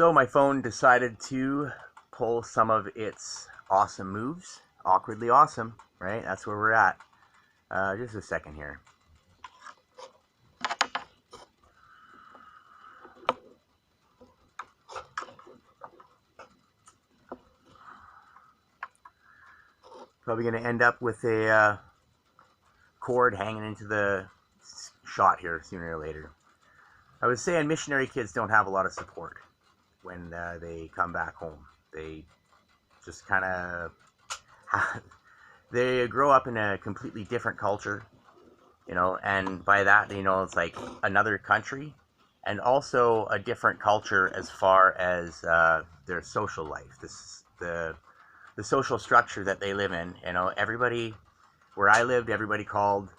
So my phone decided to pull some of its awesome moves. Awkwardly awesome, right? That's where we're at. Just a second here. Probably going to end up with a cord hanging into the shot here sooner or later. I was saying missionary kids don't have a lot of support when they come back home. They just kind of they grow up in a completely different culture, and by that, it's like another country and also a different culture as far as their social life. The social structure that they live in. Everybody where I lived, everybody called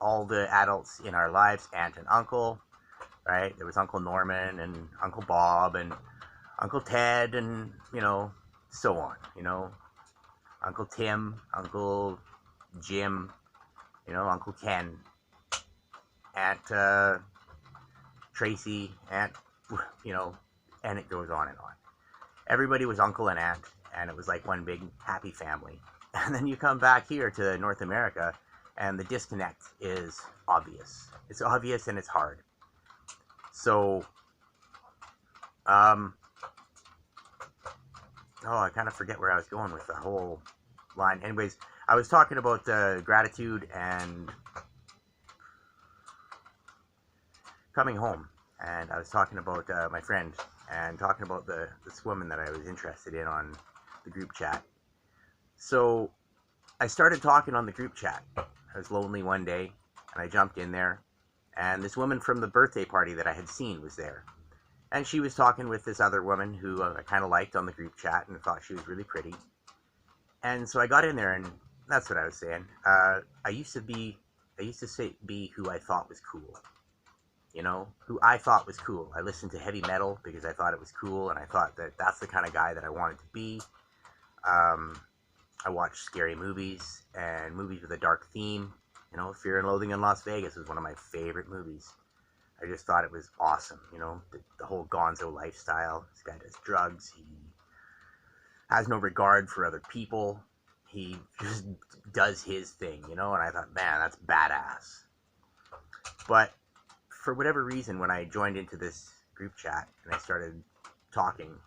all the adults in our lives aunt and uncle, right? There was Uncle Norman and Uncle Bob and Uncle Ted and, so on, Uncle Tim, Uncle Jim, Uncle Ken, Aunt Tracy, Aunt, and it goes on and on. Everybody was uncle and aunt, and it was like one big happy family. And then you come back here to North America, and the disconnect is obvious. It's obvious and it's hard. So, I kind of forget where I was going with the whole line. Anyways, I was talking about gratitude and coming home, and I was talking about my friend and talking about this woman that I was interested in on the group chat. So I started talking on the group chat. I was lonely one day, and I jumped in there, and this woman from the birthday party that I had seen was there. And she was talking with this other woman who I kind of liked on the group chat and thought she was really pretty. And so I got in there, and that's what I was saying. I used to be who I thought was cool. Who I thought was cool. I listened to heavy metal because I thought it was cool, and I thought that that's the kind of guy that I wanted to be. I watched scary movies and movies with a dark theme. Fear and Loathing in Las Vegas was one of my favorite movies. I just thought it was awesome, the whole gonzo lifestyle. This guy does drugs. He has no regard for other people. He just does his thing, and I thought, man, that's badass. But for whatever reason, when I joined into this group chat and I started talking,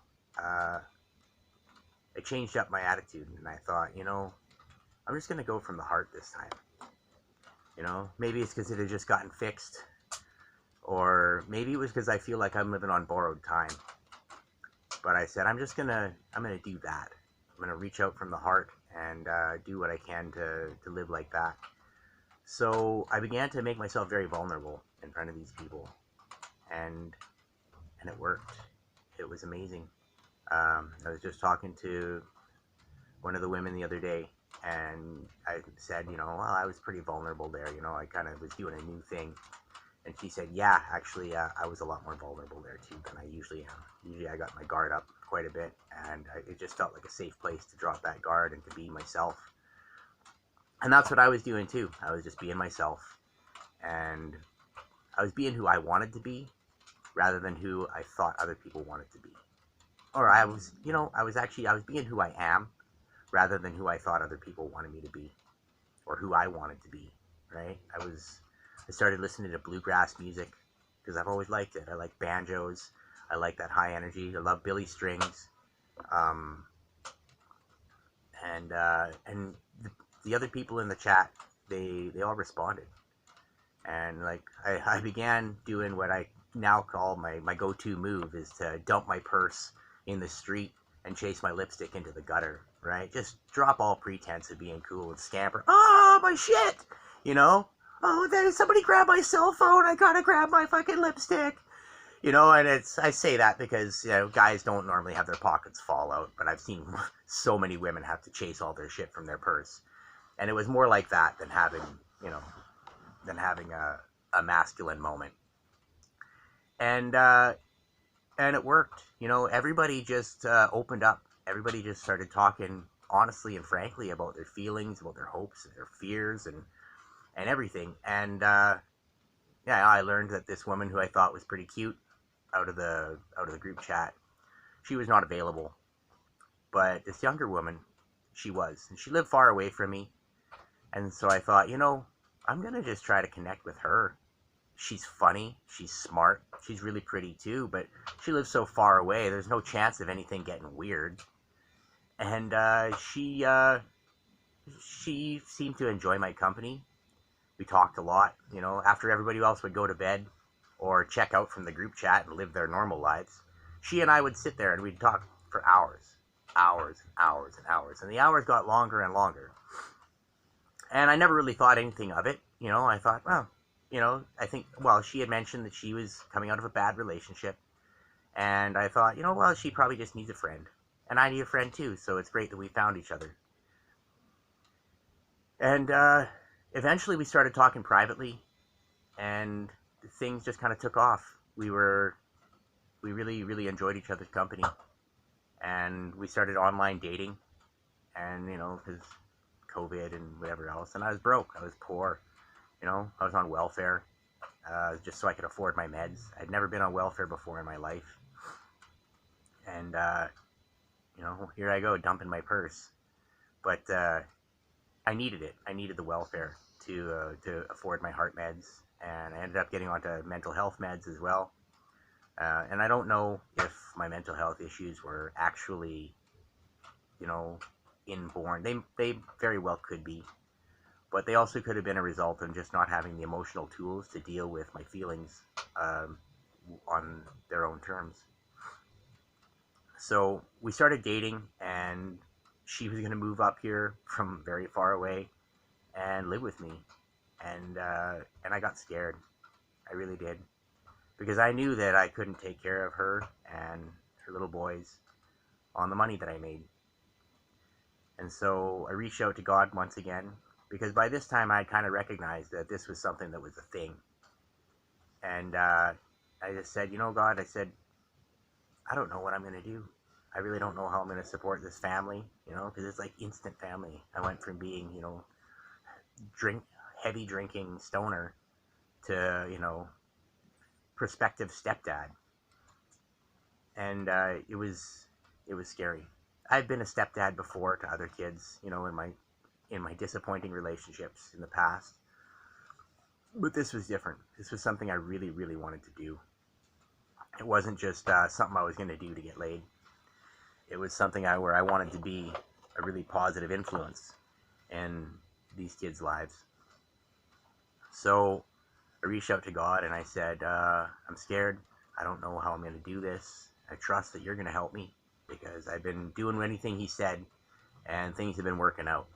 it changed up my attitude, and I thought, I'm just going to go from the heart this time. Maybe it's because it had just gotten fixed, or maybe it was because I feel like I'm living on borrowed time. But I said, I'm going to do that. I'm going to reach out from the heart and do what I can to live like that. So I began to make myself very vulnerable in front of these people, and it worked. It was amazing. I was just talking to one of the women the other day, and I said, well, I was pretty vulnerable there. I kind of was doing a new thing. And she said, yeah, actually, I was a lot more vulnerable there too than I usually am. Usually I got my guard up quite a bit, and it just felt like a safe place to drop that guard and to be myself. And that's what I was doing too. I was just being myself, and I was being who I wanted to be rather than who I thought other people wanted to be. Or I was being who I am rather than who I thought other people wanted me to be, or who I wanted to be, right? I started listening to bluegrass music because I've always liked it. I like banjos. I like that high energy. I love Billy Strings. And the other people in the chat, they all responded. And I began doing what I now call my go-to move, is to dump my purse in the street and chase my lipstick into the gutter, right? Just drop all pretense of being cool and scamper. Oh, my shit! Oh, then somebody grabbed my cell phone. I gotta grab my fucking lipstick. And I say that because, guys don't normally have their pockets fall out, but I've seen so many women have to chase all their shit from their purse. And it was more like that than having a masculine moment. And it worked. Everybody just opened up. Everybody just started talking honestly and frankly about their feelings, about their hopes and their fears and everything. And I learned that this woman who I thought was pretty cute out of the group chat she was not available. But this younger woman, she was. And she lived far away from me. And so I thought, I'm going to just try to connect with her. She's funny. She's smart. She's really pretty too. But she lives so far away, there's no chance of anything getting weird. And she seemed to enjoy my company. We talked a lot, after everybody else would go to bed or check out from the group chat and live their normal lives. She and I would sit there and we'd talk for hours, hours, hours, and hours. And the hours got longer and longer. And I never really thought anything of it. I thought, well, I think, well, she had mentioned that she was coming out of a bad relationship. And I thought, well, she probably just needs a friend. And I need a friend too, so it's great that we found each other. And eventually we started talking privately, and things just kind of took off. We really, really enjoyed each other's company. And we started online dating, and, because COVID and whatever else. And I was broke. I was poor. I was on welfare, just so I could afford my meds. I'd never been on welfare before in my life. And, here I go, dumping my purse. But I needed it. I needed the welfare to afford my heart meds. And I ended up getting onto mental health meds as well. And I don't know if my mental health issues were actually, inborn. They very well could be. But they also could have been a result of just not having the emotional tools to deal with my feelings on their own terms. So we started dating, and she was going to move up here from very far away and live with me. And I got scared. I really did. Because I knew that I couldn't take care of her and her little boys on the money that I made. And so I reached out to God once again, because by this time I kind of recognized that this was something that was a thing. And I just said, God, I said, I don't know what I'm going to do. I really don't know how I'm going to support this family, because it's like instant family. I went from being, heavy drinking stoner to, prospective stepdad. And it was scary. I've been a stepdad before to other kids, in my disappointing relationships in the past. But this was different. This was something I really, really wanted to do. It wasn't just something I was going to do to get laid. It was something where I wanted to be a really positive influence in these kids' lives. So I reached out to God and I said, I'm scared. I don't know how I'm going to do this. I trust that you're going to help me, because I've been doing anything he said, and things have been working out.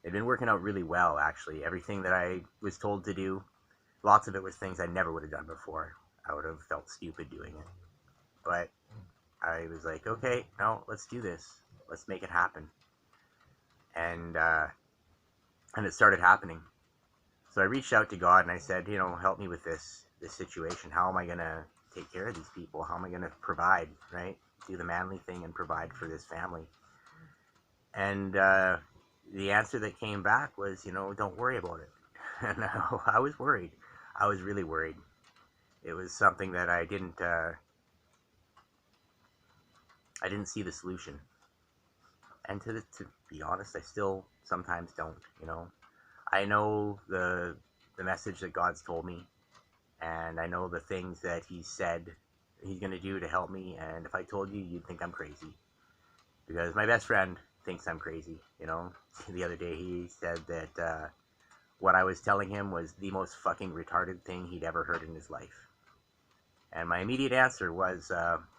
They've been working out really well, actually. Everything that I was told to do, lots of it was things I never would have done before. I would have felt stupid doing it. But I was like, okay, no, let's do this. Let's make it happen. And it started happening. So I reached out to God and I said, help me with this situation. How am I going to take care of these people? How am I going to provide, right? Do the manly thing and provide for this family. And the answer that came back was, don't worry about it. And I was worried. I was really worried. It was something that I didn't see the solution. And to be honest, I still sometimes don't, I know the message that God's told me, and I know the things that he said he's going to do to help me, and if I told you, you'd think I'm crazy. Because my best friend thinks I'm crazy, The other day he said that what I was telling him was the most fucking retarded thing he'd ever heard in his life. And my immediate answer was,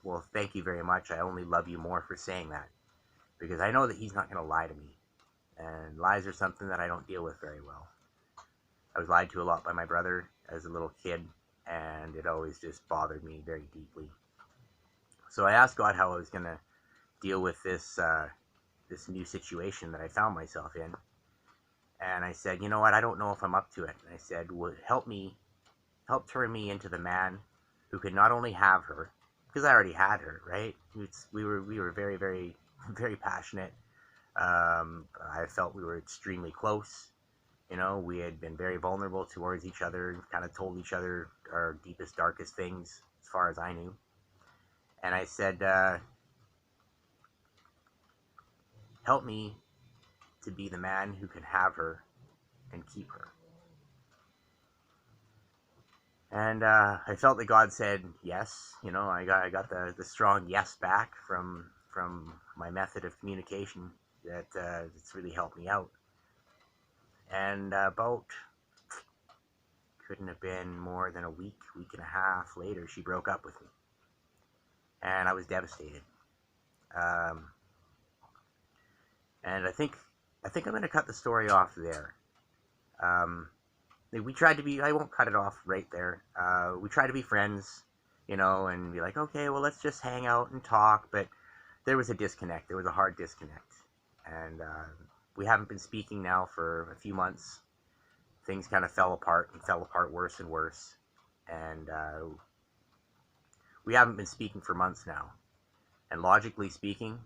well, thank you very much. I only love you more for saying that. Because I know that he's not going to lie to me. And lies are something that I don't deal with very well. I was lied to a lot by my brother as a little kid, and it always just bothered me very deeply. So I asked God how I was going to deal with this new situation that I found myself in. And I said, you know what, I don't know if I'm up to it. And I said, well, help turn me into the man who could not only have her, because I already had her, right? We were very, very, very passionate. I felt we were extremely close. We had been very vulnerable towards each other, kind of told each other our deepest, darkest things, as far as I knew. And I said, Help me to be the man who can have her and keep her. And I felt that God said yes. I got the strong yes back from my method of communication that it's really helped me out. And about couldn't have been more than a week and a half later, she broke up with me, and I was devastated. Um, and I think I'm going to cut the story off there. Um, we tried to be. I won't cut it off right there. We tried to be friends, and be like, okay, well, let's just hang out and talk. But there was a disconnect. There was a hard disconnect, and we haven't been speaking now for a few months. Things kind of fell apart worse and worse, and we haven't been speaking for months now. And logically speaking,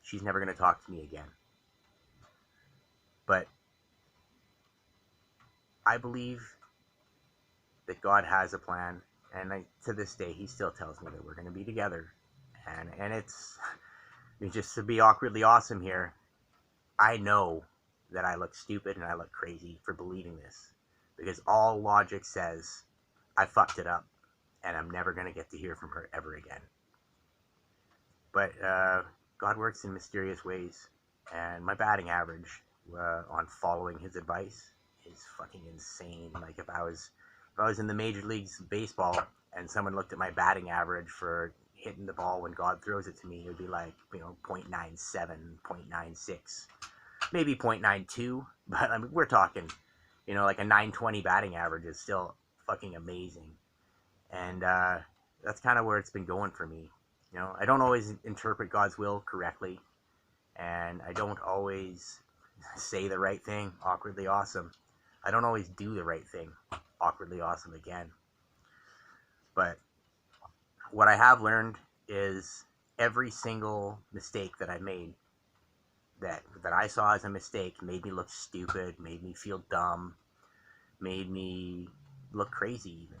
she's never going to talk to me again. But I believe that God has a plan, and to this day, He still tells me that we're going to be together. And it's just to be awkwardly awesome here. I know that I look stupid and I look crazy for believing this, because all logic says I fucked it up, and I'm never going to get to hear from her ever again. But God works in mysterious ways, and my batting average on following His advice is fucking insane. Like if I was in the major leagues of baseball and someone looked at my batting average for hitting the ball when God throws it to me, it would be like 0.97, 0.96, maybe 0.92. But I mean, we're talking, like a 920 batting average is still fucking amazing, and that's kind of where it's been going for me. I don't always interpret God's will correctly, and I don't always say the right thing, awkwardly awesome. I don't always do the right thing, awkwardly awesome again. But what I have learned is every single mistake that I made, that I saw as a mistake, made me look stupid, made me feel dumb, made me look crazy even.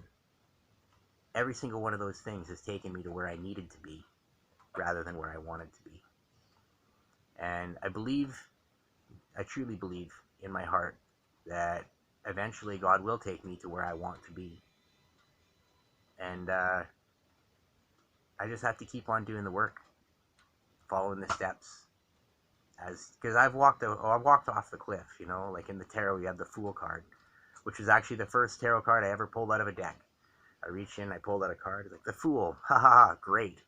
Every single one of those things has taken me to where I needed to be rather than where I wanted to be. And I truly believe in my heart that eventually God will take me to where I want to be. And I just have to keep on doing the work, following the steps. Because I've walked off the cliff, like in the tarot, you have the Fool card, which was actually the first tarot card I ever pulled out of a deck. I reached in, I pulled out a card, like the Fool, ha ha ha, great,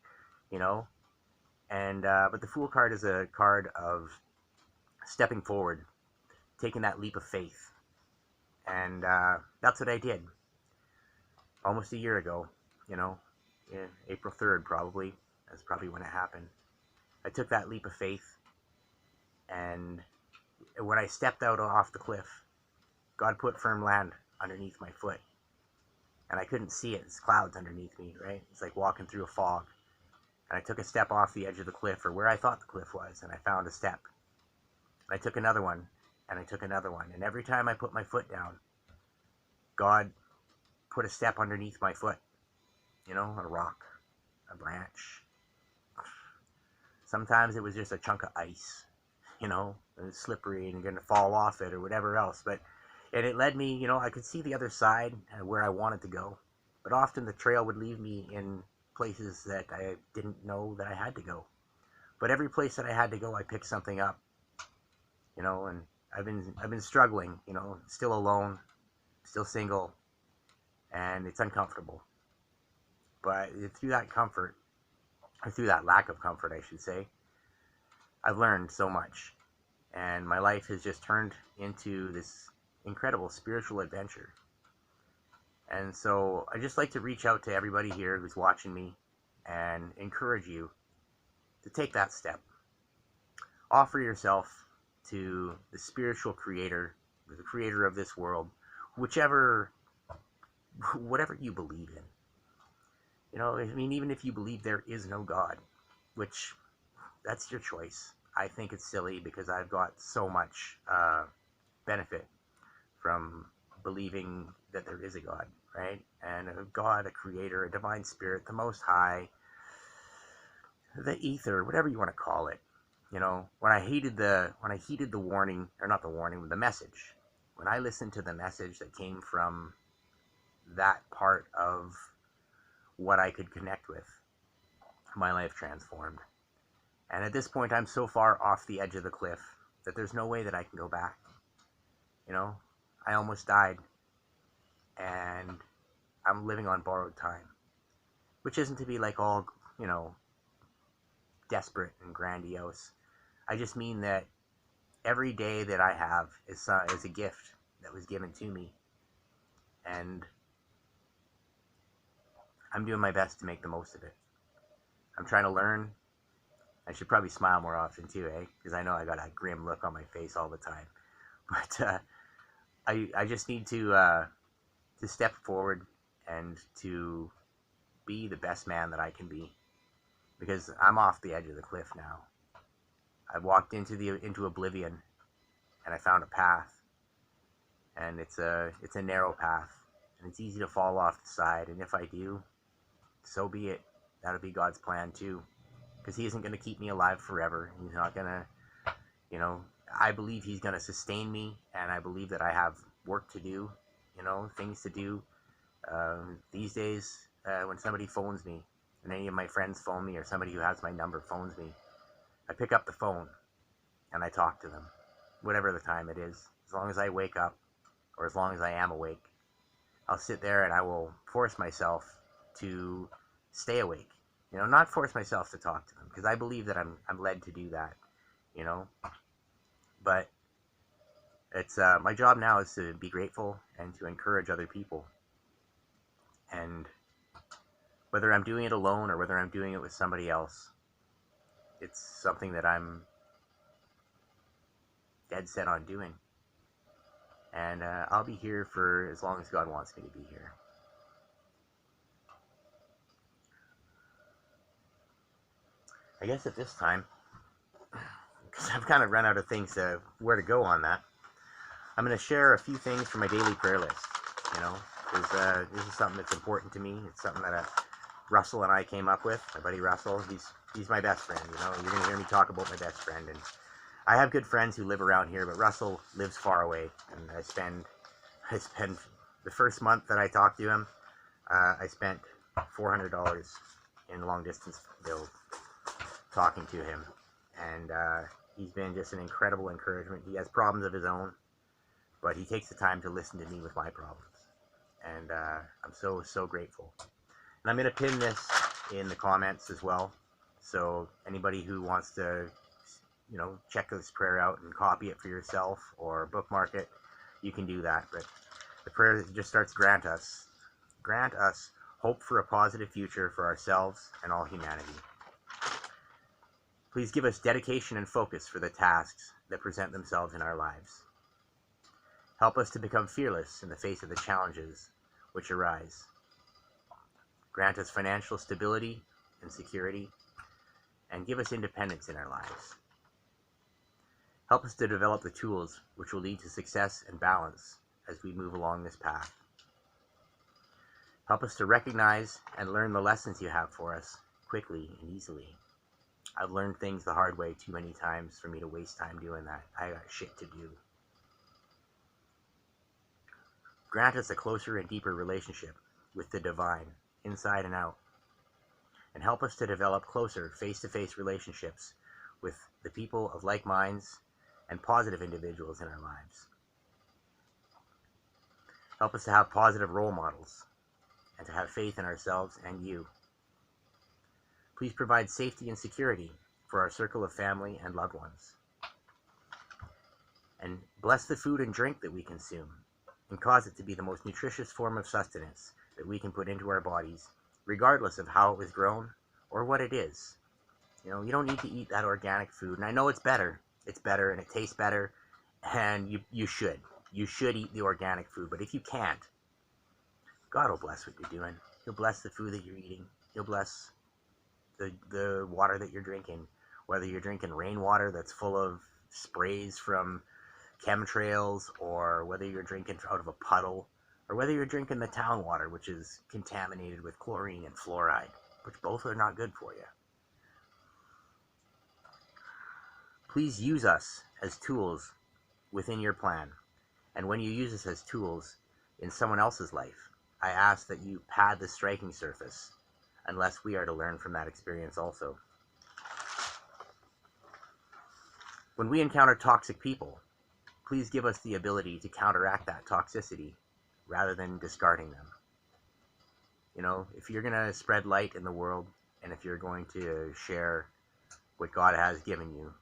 And but the Fool card is a card of stepping forward, taking that leap of faith, and that's what I did. Almost a year ago, April 3rd probably. That's probably when it happened. I took that leap of faith, and when I stepped out off the cliff, God put firm land underneath my foot. And I couldn't see it. It's clouds underneath me, right? It's like walking through a fog. And I took a step off the edge of the cliff, or where I thought the cliff was, and I found a step. And I took another one, and I took another one. And every time I put my foot down, God put a step underneath my foot. A rock, a branch. Sometimes it was just a chunk of ice, and it's slippery and going to fall off it or whatever else. And it led me, I could see the other side where I wanted to go. But often the trail would leave me in places that I didn't know that I had to go. But every place that I had to go, I picked something up, and I've been struggling, still alone, still single, and it's uncomfortable. But through that comfort, or through that lack of comfort, I should say, I've learned so much. And my life has just turned into this incredible spiritual adventure. And so I just like to reach out to everybody here who's watching me and encourage you to take that step. Offer yourself to the spiritual creator, the creator of this world, whatever you believe in. Even if you believe there is no God, which that's your choice. I think it's silly because I've got so much benefit from believing that there is a God, right? And a God, a creator, a divine spirit, the Most High, the ether, whatever you want to call it. You know, when I heeded the warning, or not the warning, the message, when I listened to the message that came from that part of what I could connect with, my life transformed. And at this point, I'm so far off the edge of the cliff that there's no way that I can go back. You know, I almost died, and I'm living on borrowed time, which isn't to be like all, you know, desperate and grandiose. I just mean that every day that I have is a gift that was given to me, and I'm doing my best to make the most of it. I'm trying to learn. I should probably smile more often too, eh? Because I know I got a grim look on my face all the time. But I just need to step forward and to be the best man that I can be, because I'm off the edge of the cliff now. I've walked into oblivion, and I found a path, and it's a narrow path, and it's easy to fall off the side. And if I do, so be it. That'll be God's plan too, because He isn't going to keep me alive forever. He's not going to, you know. I believe He's going to sustain me, and I believe that I have work to do, you know, things to do. These days, when somebody phones me, and any of my friends phone me, or somebody who has my number phones me, I pick up the phone and I talk to them, whatever the time it is. As long as I wake up, or as long as I am awake, I'll sit there and I will force myself to stay awake. You know, not force myself to talk to them, because I believe that I'm led to do that, you know. But it's my job now is to be grateful and to encourage other people. And whether I'm doing it alone or whether I'm doing it with somebody else, it's something that I'm dead set on doing. And I'll be here for as long as God wants me to be here. I guess at this time, because I've kind of run out of things where to go on that, I'm going to share a few things from my daily prayer list. You know, because this is something that's important to me. It's something that Russell and I came up with. My buddy Russell, he's my best friend. You know, you're going to hear me talk about my best friend. And I have good friends who live around here, but Russell lives far away, and I spend the first month that I talked to him, I spent $400 in long distance bill talking to him, and he's been just an incredible encouragement. He has problems of his own, but he takes the time to listen to me with my problems, and I'm so grateful. And I'm going to pin this in the comments as well, so anybody who wants to, you know, check this prayer out and copy it for yourself or bookmark it, you can do that. But the prayer just starts: grant us hope for a positive future for ourselves and all humanity. Please give us dedication and focus for the tasks that present themselves in our lives. Help us to become fearless in the face of the challenges which arise. Grant us financial stability and security, and give us independence in our lives. Help us to develop the tools which will lead to success and balance as we move along this path. Help us to recognize and learn the lessons you have for us quickly and easily. I've learned things the hard way too many times for me to waste time doing that. I got shit to do. Grant us a closer and deeper relationship with the divine, inside and out. And help us to develop closer face-to-face relationships with the people of like minds and positive individuals in our lives. Help us to have positive role models and to have faith in ourselves and you. Please provide safety and security for our circle of family and loved ones. And bless the food and drink that we consume, and cause it to be the most nutritious form of sustenance that we can put into our bodies, regardless of how it was grown or what it is. You know, you don't need to eat that organic food. And I know it's better and it tastes better, and you should. You should eat the organic food. But if you can't, God will bless what you're doing. He'll bless the food that you're eating. He'll bless the water that you're drinking. Whether you're drinking rainwater that's full of sprays from chemtrails, or whether you're drinking out of a puddle, or whether you're drinking the town water, which is contaminated with chlorine and fluoride, which both are not good for you. Please use us as tools within your plan. And when you use us as tools in someone else's life, I ask that you pad the striking surface, unless we are to learn from that experience also. When we encounter toxic people, please give us the ability to counteract that toxicity rather than discarding them. You know, if you're going to spread light in the world, and if you're going to share what God has given you,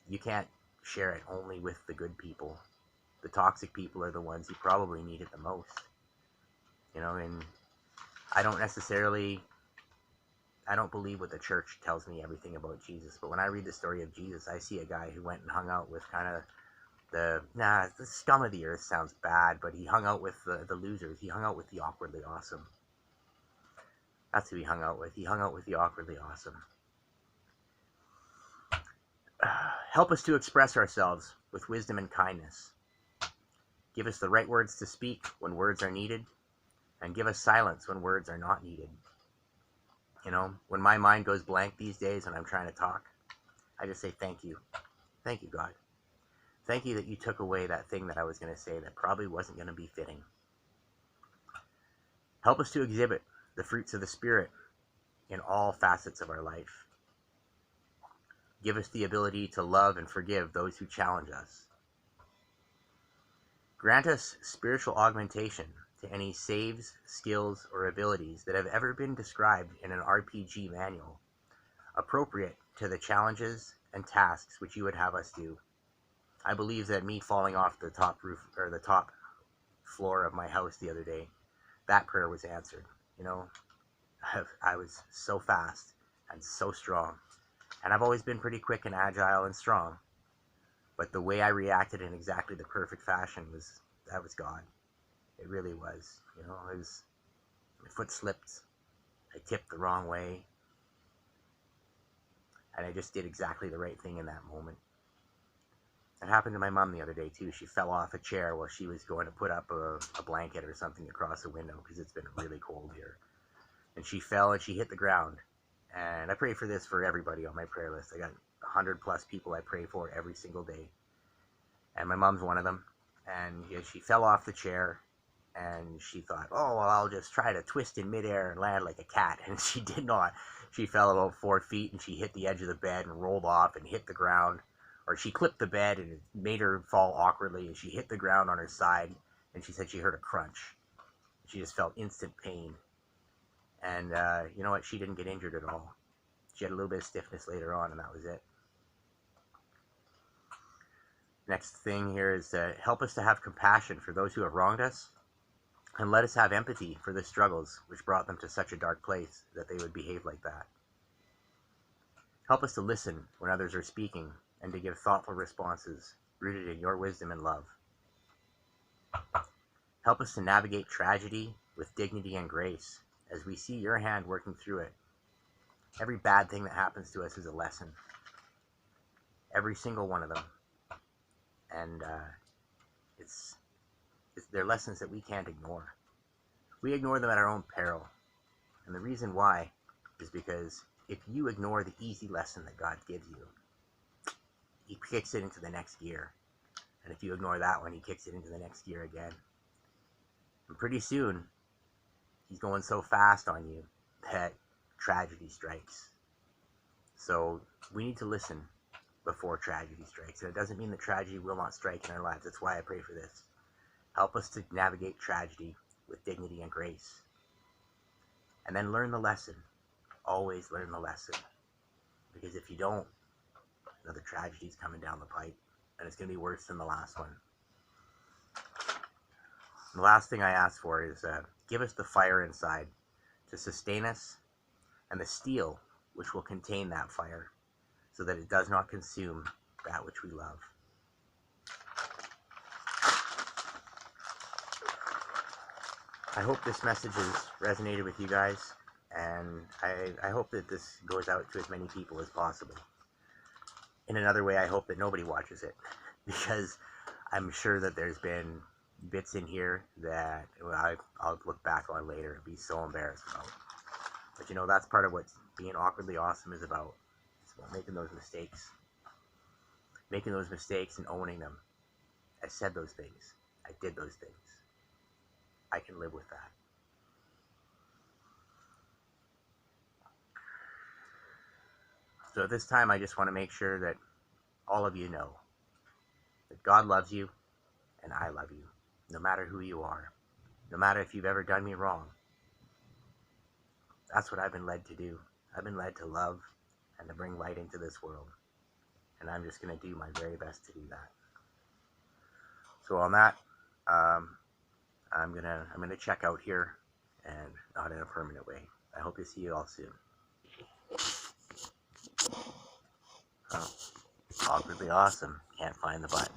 you can't share it only with the good people. The toxic people are the ones who probably need it the most. You know, and I don't believe what the church tells me everything about Jesus, but when I read the story of Jesus, I see a guy who went and hung out with kind of the scum of the earth sounds bad, but he hung out with the losers. He hung out with the awkwardly awesome. That's who he hung out with. He hung out with the awkwardly awesome. Help us to express ourselves with wisdom and kindness. Give us the right words to speak when words are needed, and give us silence when words are not needed. You know, when my mind goes blank these days and I'm trying to talk, I just say thank you. Thank you, God. Thank you that you took away that thing that I was going to say that probably wasn't going to be fitting. Help us to exhibit the fruits of the Spirit in all facets of our life. Give us the ability to love and forgive those who challenge us. Grant us spiritual augmentation to any saves, skills, or abilities that have ever been described in an RPG manual, appropriate to the challenges and tasks which you would have us do. I believe that me falling off the top roof, or the top floor of my house the other day, that prayer was answered. You know, I was so fast and so strong, and I've always been pretty quick and agile and strong, but the way I reacted in exactly the perfect fashion was God. It really was. You know, my foot slipped, I tipped the wrong way, and I just did exactly the right thing in that moment. It happened to my mom the other day too. She fell off a chair while she was going to put up a blanket or something across the window, because it's been really cold here. And she fell and she hit the ground. And I pray for this for everybody on my prayer list. I got 100 plus people I pray for every single day. And my mom's one of them. And she fell off the chair, and she thought, oh, well, I'll just try to twist in midair and land like a cat. And she did not. She fell about 4 feet, and she hit the edge of the bed and rolled off and hit the ground. Or she clipped the bed, and it made her fall awkwardly, and she hit the ground on her side, and she said she heard a crunch. She just felt instant pain. And you know what? She didn't get injured at all. She had a little bit of stiffness later on, and that was it. Next thing here is to help us to have compassion for those who have wronged us, and let us have empathy for the struggles which brought them to such a dark place that they would behave like that. Help us to listen when others are speaking, and to give thoughtful responses rooted in your wisdom and love. Help us to navigate tragedy with dignity and grace, as we see your hand working through it. Every bad thing that happens to us is a lesson. Every single one of them. And they're lessons that we can't ignore. We ignore them at our own peril. And the reason why is because if you ignore the easy lesson that God gives you, he kicks it into the next gear. And if you ignore that one, he kicks it into the next gear again. And pretty soon, he's going so fast on you that tragedy strikes. So we need to listen before tragedy strikes. And it doesn't mean that tragedy will not strike in our lives. That's why I pray for this. Help us to navigate tragedy with dignity and grace. And then learn the lesson. Always learn the lesson. Because if you don't, another tragedy is coming down the pipe, and it's going to be worse than the last one. The last thing I ask for is give us the fire inside to sustain us, and the steel which will contain that fire, so that it does not consume that which we love. I hope this message has resonated with you guys, and I hope that this goes out to as many people as possible. In another way, I hope that nobody watches it, because I'm sure that there's been bits in here that I'll look back on later and be so embarrassed about. But you know, that's part of what being awkwardly awesome is about. It's about making those mistakes. making those mistakes and owning them. I said those things. I did those things. I can live with that. So at this time, I just want to make sure that all of you know that God loves you and I love you, no matter who you are, no matter if you've ever done me wrong. That's what I've been led to do. I've been led to love and to bring light into this world. And I'm just going to do my very best to do that. So on that, I'm gonna check out here, and not in a permanent way. I hope to see you all soon. Oh, awkwardly awesome. Can't find the button.